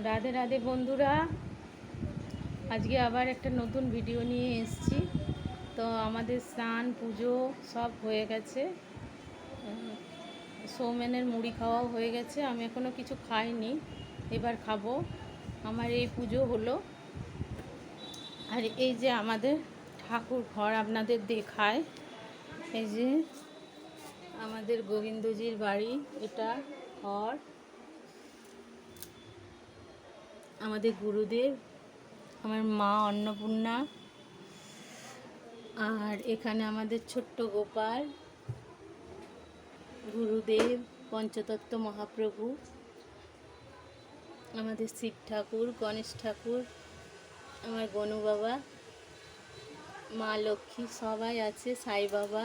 রাধে রাধে বন্ধুরা, আজকে আবার একটা নতুন ভিডিও নিয়ে এসেছি। তো আমাদের স্নান পুজো সব হয়ে গেছে, সৌমেনের মুড়ি খাওয়াও হয়ে গেছে। আমি এখনও কিছু খাইনি, এবার খাবো। আমার এই পুজো হলো। আর এই যে আমাদের ঠাকুর ঘর আপনাদের দেখায়, এই যে আমাদের গোবিন্দজির বাড়ি, এটা ঘর। আমাদের গুরুদেব, আমার মা অন্নপূর্ণা, আর এখানে আমাদের ছোট্ট গোপাল, গুরুদেব, পঞ্চতত্ত্ব মহাপ্রভু, আমাদের শিব ঠাকুর, গণেশ ঠাকুর, আমার গনু বাবা, মা লক্ষ্মী, সবাই আছে, সাই বাবা।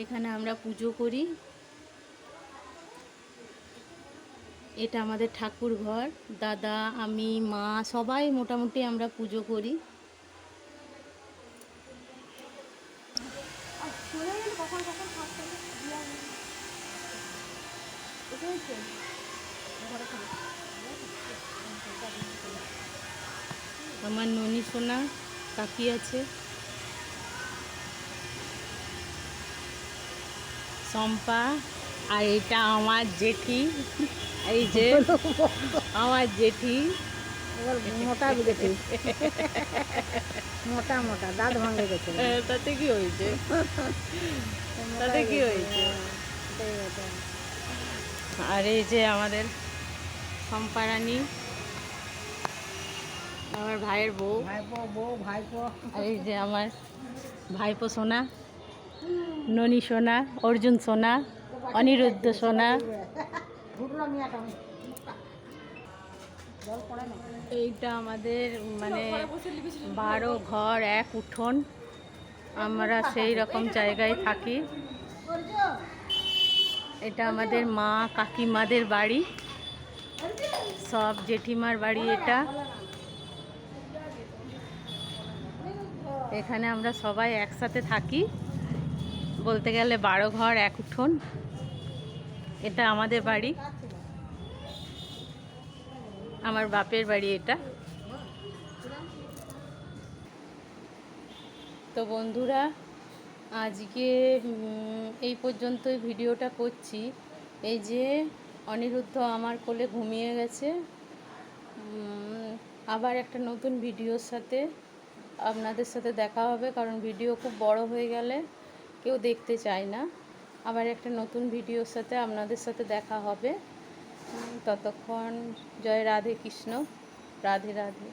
এখানে আমরা পুজো করি। এটা আমাদের ঠাকুর ঘর। দাদা, আমি, মা সবাই মোটামুটি আমরা পুজো করি। আমার ননি সোনা কাকি আছে, শম্পা, আর এটা আমার জেঠি। এই যে আমার জেঠি, মোটা জেঠি, মোটা মোটা দাঁত ভাঙে গেছে। তাতে কি হয়েছে? তাতে কি হয়েছে? আর এই যে আমাদের শম্পা রানী, আমার ভাইয়ের বউ, ভাইপো। আর এই যে আমার ভাইপো সোনা, ননি সোনা, অর্জুন সোনা, অনিরুদ্ধ সোনা। এইটা আমাদের মানে 12 ঘর 1 উঠোন। আমরা সেই রকম জায়গায় থাকি। এটা আমাদের মা কাকিমাদের বাড়ি, সব জেঠিমার বাড়ি এটা। এখানে আমরা সবাই একসাথে থাকি, বলতে গেলে 12 ঘর 1 উঠোন। এটা আমাদের বাড়ি, আমার বাপের বাড়ি এটা। তো বন্ধুরা, আজকে এই পর্যন্তই ভিডিওটা করছি। এই যে অনিরুদ্ধ আমার কোলে ঘুমিয়ে গেছে। আবার একটা নতুন ভিডিওর সাথে আপনাদের সাথে দেখা হবে, কারণ ভিডিও খুব বড় হয়ে গেলে কেউ দেখতে চায় না। আবার একটা নতুন ভিডিওর সাথে আপনাদের সাথে দেখা হবে। ততক্ষণ জয় রাধে কৃষ্ণ, রাধে রাধে।